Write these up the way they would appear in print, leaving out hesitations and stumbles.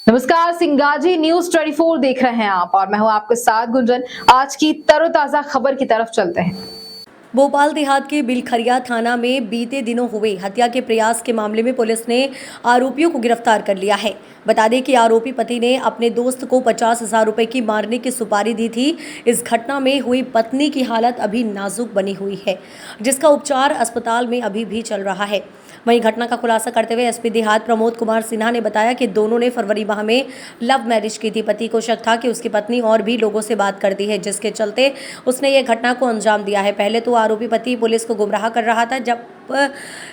नमस्कार, सिंगाजी न्यूज 24 देख रहे हैं आप और मैं हूं आपके साथ गुंजन। आज की तरोताजा खबर की तरफ चलते हैं। भोपाल देहात के बिलखरिया थाना में बीते दिनों हुए हत्या के प्रयास के मामले में पुलिस ने आरोपियों को गिरफ्तार कर लिया है। बता दें कि आरोपी पति ने अपने दोस्त को 50,000 रुपए की मारने की सुपारी दी थी। इस घटना में हुई पत्नी की हालत अभी नाजुक बनी हुई है, जिसका उपचार अस्पताल में अभी भी चल रहा है। वहीं घटना का खुलासा करते हुए एसपी देहात प्रमोद कुमार सिन्हा ने बताया कि दोनों ने फरवरी माह में लव मैरिज की थी। पति को शक था कि उसकी पत्नी और भी लोगों से बात करती है, जिसके चलते उसने ये घटना को अंजाम दिया है। पहले तो आरोपी पति पुलिस को गुमराह कर रहा था। जब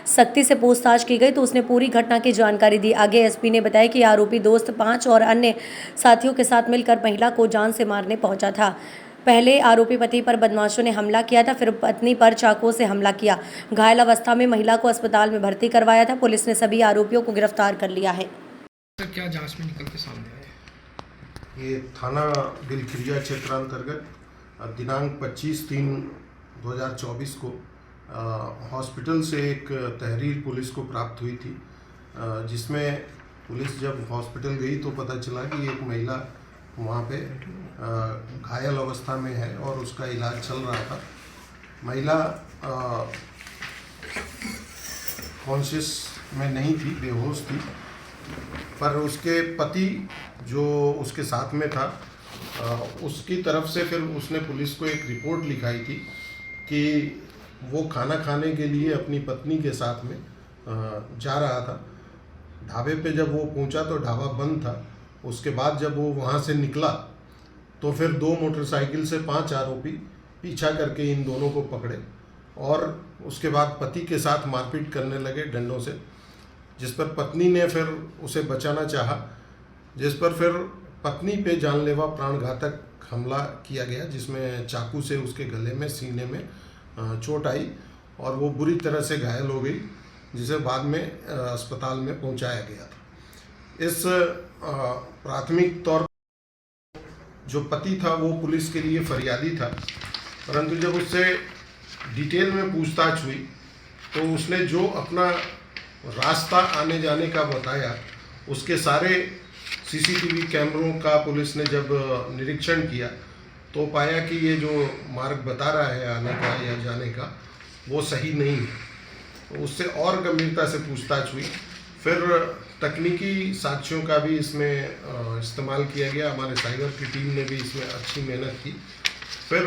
सख्ती से पूछताछ की गई तो उसने पूरी घटना की जानकारी दी। आगे एसपी ने बताया कि आरोपी दोस्त 5 और अन्य साथियों के साथ मिलकर महिला को जान से मारने पहुंचा था। पहले आरोपी पति पर बदमाशों ने हमला किया था, फिर पत्नी पर चाकुओं से हमला किया। घायल अवस्था में महिला को अस्पताल में भर्ती करवाया था। पुलिस ने सभी आरोपियों को गिरफ्तार कर लिया है। क्या जांच में निकल के सामने आया? ये थाना बिलखरिया क्षेत्रांतर्गत दिनांक 25/3/2024 को हॉस्पिटल से एक तहरीर पुलिस को प्राप्त हुई थी, जिसमें पुलिस जब हॉस्पिटल गई तो पता चला कि एक महिला वहाँ पे घायल अवस्था में है और उसका इलाज चल रहा था। महिला कॉन्शियस में नहीं थी, बेहोश थी, पर उसके पति जो उसके साथ में था उसकी तरफ से फिर उसने पुलिस को एक रिपोर्ट लिखाई थी कि वो खाना खाने के लिए अपनी पत्नी के साथ में जा रहा था। ढाबे पे जब वो पहुंचा तो ढाबा बंद था। उसके बाद जब वो वहाँ से निकला तो फिर 2 मोटरसाइकिल से 5 आरोपी पीछा करके इन दोनों को पकड़े और उसके बाद पति के साथ मारपीट करने लगे डंडों से, जिस पर पत्नी ने फिर उसे बचाना चाहा, जिस पर फिर पत्नी पे जानलेवा प्राणघातक हमला किया गया, जिसमें चाकू से उसके गले में, सीने में चोट आई और वो बुरी तरह से घायल हो गई, जिसे बाद में अस्पताल में पहुंचाया गया था। इस प्राथमिक तौर जो पति था वो पुलिस के लिए फरियादी था, परंतु जब उससे डिटेल में पूछताछ हुई तो उसने जो अपना रास्ता आने जाने का बताया, उसके सारे सीसीटीवी कैमरों का पुलिस ने जब निरीक्षण किया तो पाया कि ये जो मार्ग बता रहा है आने का या जाने का वो सही नहीं है। तो उससे और गंभीरता से पूछताछ हुई। फिर तकनीकी साक्ष्यों का भी इसमें इस्तेमाल किया गया। हमारे साइबर की टीम ने भी इसमें अच्छी मेहनत की। फिर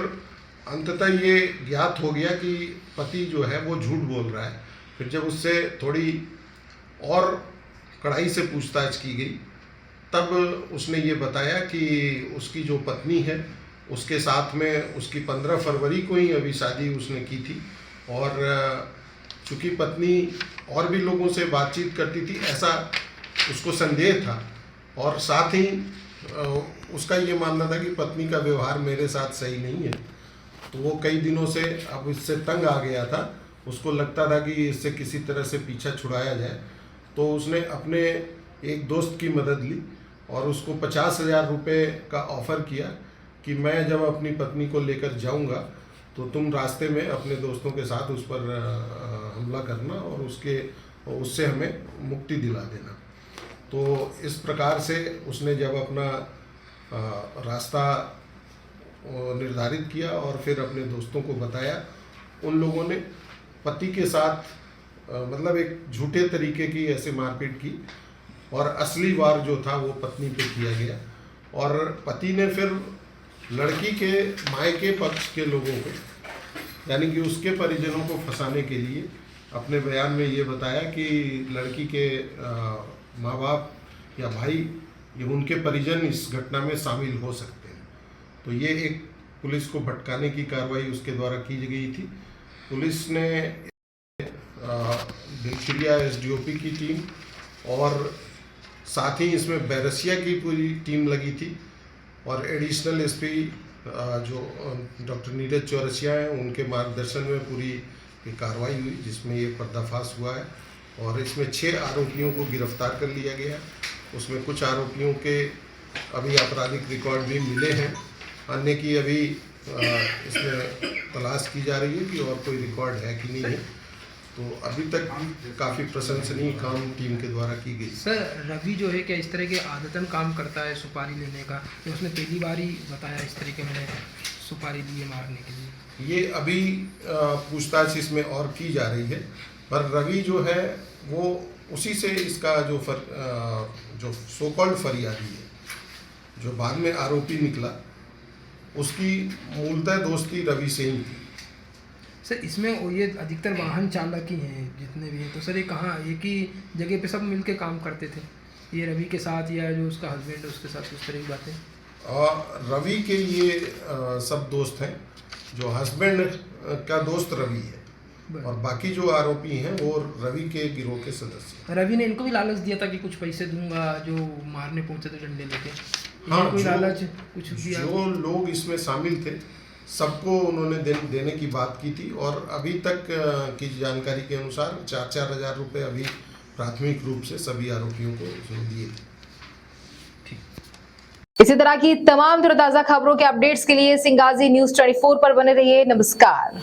अंततः ये ज्ञात हो गया कि पति जो है वो झूठ बोल रहा है। फिर जब उससे थोड़ी और कड़ाई से पूछताछ की गई तब उसने ये बताया कि उसकी जो पत्नी है उसके साथ में उसकी 15 फरवरी को ही अभी शादी उसने की थी और चूँकि पत्नी और भी लोगों से बातचीत करती थी ऐसा उसको संदेह था और साथ ही उसका ये मानना था कि पत्नी का व्यवहार मेरे साथ सही नहीं है। तो वो कई दिनों से अब इससे तंग आ गया था। उसको लगता था कि इससे किसी तरह से पीछा छुड़ाया जाए, तो उसने अपने एक दोस्त की मदद ली और उसको 50,000 रुपये का ऑफ़र किया कि मैं जब अपनी पत्नी को लेकर जाऊंगा तो तुम रास्ते में अपने दोस्तों के साथ उस पर हमला करना और उससे हमें मुक्ति दिला देना। तो इस प्रकार से उसने जब अपना रास्ता निर्धारित किया और फिर अपने दोस्तों को बताया, उन लोगों ने पति के साथ मतलब एक झूठे तरीके की ऐसे मारपीट की और असली वार जो था वो पत्नी पे किया गया और पति ने फिर लड़की के मायके पक्ष के लोगों को, यानी कि उसके परिजनों को फंसाने के लिए अपने बयान में ये बताया कि लड़की के माँ बाप या भाई या उनके परिजन इस घटना में शामिल हो सकते हैं। तो ये एक पुलिस को भटकाने की कार्रवाई उसके द्वारा की गई थी। पुलिस ने बिलखरिया एसडीओपी की टीम और साथ ही इसमें बैरसिया की पूरी टीम लगी थी और एडिशनल एसपी जो डॉक्टर नीरज चौरसिया हैं उनके मार्गदर्शन में पूरी कार्रवाई हुई, जिसमें ये पर्दाफाश हुआ है और इसमें 6 आरोपियों को गिरफ्तार कर लिया गया। उसमें कुछ आरोपियों के अभी आपराधिक रिकॉर्ड भी मिले हैं, अन्य की अभी इसमें तलाश की जा रही है कि और कोई रिकॉर्ड है कि नहीं है। तो अभी तक काफ़ी प्रशंसनीय काम टीम के द्वारा की गई। सर रवि जो है क्या इस तरह के आदतन काम करता है सुपारी लेने का, या उसने पहली बार ही बताया इस तरीके मैंने सुपारी लिए मारने के लिए? ये अभी पूछताछ इसमें और की जा रही है, पर रवि जो है वो उसी से इसका जो सो कॉल्ड फरियादी है, जो बाद में आरोपी निकला, उसकी मूलतः दोस्ती रवि से ही थी। सर इसमें वो ये अधिकतर वाहन चालक ही हैं जितने भी हैं, तो सर ये कहाँ एक ही जगह पे सब मिलके काम करते थे, ये रवि के साथ या जो उसका हस्बैंड है उसके साथ उस तरह की बातें? और रवि के ये सब दोस्त हैं, जो हस्बैंड का दोस्त रवि है, और बाकी जो आरोपी हैं वो रवि के गिरोह के सदस्य हैं। रवि ने इनको भी लालच दिया था कि कुछ पैसे दूंगा जो मारने पहुंचे थे डंडे लेके? हाँ, कोई लालच कुछ दिया? जो लोग इसमें शामिल थे सबको उन्होंने देने की बात की थी, और अभी तक की जानकारी के अनुसार 4-4 हज़ार रुपये अभी प्राथमिक रूप से सभी आरोपियों को उसने दिए थे। इसी तरह की तमाम तरोताजा खबरों के अपडेट्स के लिए सिंगाजी न्यूज़ 24 पर बने रहिए। नमस्कार।